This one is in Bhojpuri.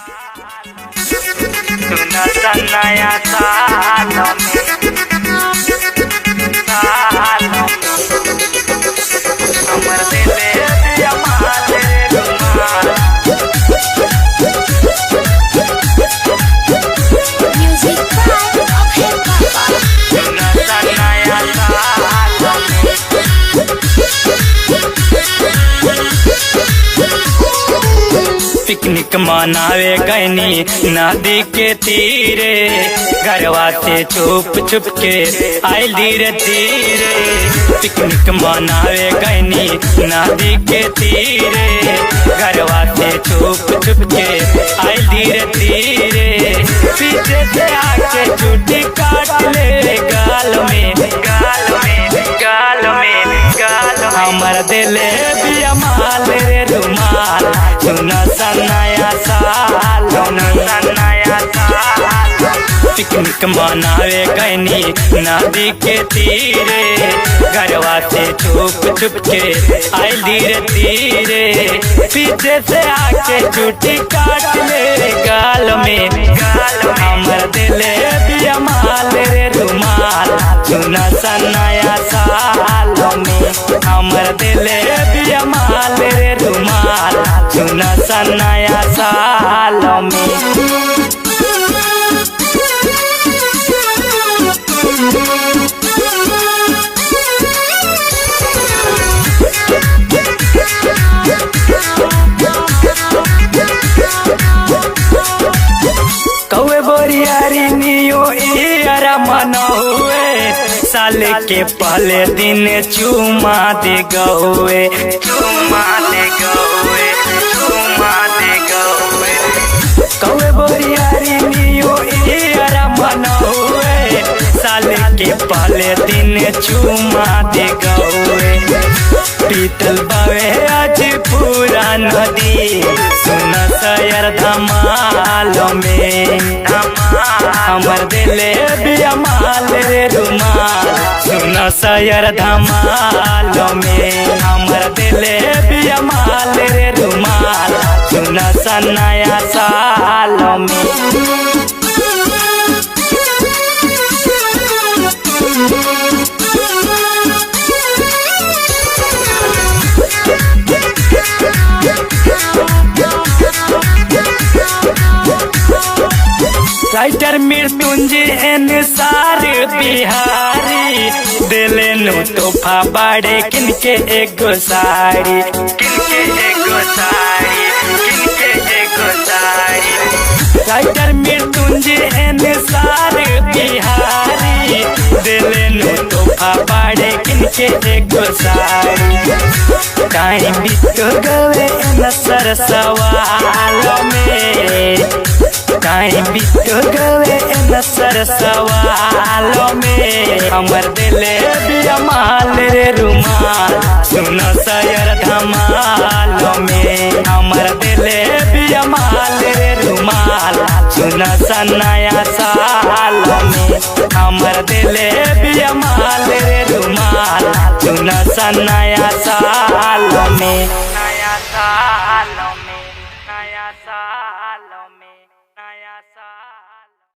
सुना सा नया साल हमर दिले दिया माल रे रुमाल। Music by Abhay Baba. सुना सा नया पिकनिक मनावे गईनी नदी के तीरे, घरवा से छुप छुप के आइल धीरे धीरे। पिकनिक मनावे गईनी नदी के तीरे, घरवा से छुप छुप के आइल धीरे धीरे। पीछे से आके चुटी काट ले गाल में गाल में गाल में गाल। हमर दिले बिया माल रे रुमाल। सुना सा नया साल सुना सा नया साल। पिकनिक मनावे गईनी नदी के तीरे, घरवा से छुप छुप के आइल धीरे धीरे। पीछे से आके चुटी काट ले गाल में गाल। हमर दिले बिया माल रे रुमाल। सुना सा नया साल में हमर दिले बिया माल रे रुमाल। सुना सा नया साल में कौवे बोरियारी नियो ईयर मनौए, साल के पहले दिन चुमा दे गौए चुमा दे गौए चुमा दे गौए। कौवे बोरियारी नियो ईयर मनौए, साल के पहले दिन चुमा दे गौए। पीतल बावे आज पूरा नदी, सुन सयर धमाल में हमर दिले बिया माल रे रुमाल। सुन सयर धमाल में हमर दिले बिया माल रे रुमाल। सुन सा नया साल में राइटर मृत्युंजय निसार बिहारी, दिले नु तोहफा बाड़े किनके एगो साड़ी किनके एगो साड़ी किनके एगो साड़ी। राइटर मृत्युंजय निसार बिहारी, दिले नु तोहफा बाड़े किनके एगो साड़ी। टाइम बीत गए न सरसवाल में, टाइम बीत गए न सरसवाल में। हमर दिले बिया माल रे रुमाल। सुन सयर धमाल में हमर दिले बिया माल रे रुमाल। सुन सा नया साल में हमर दिले बिया माल रे रुमाल। सुन सा नया साल में।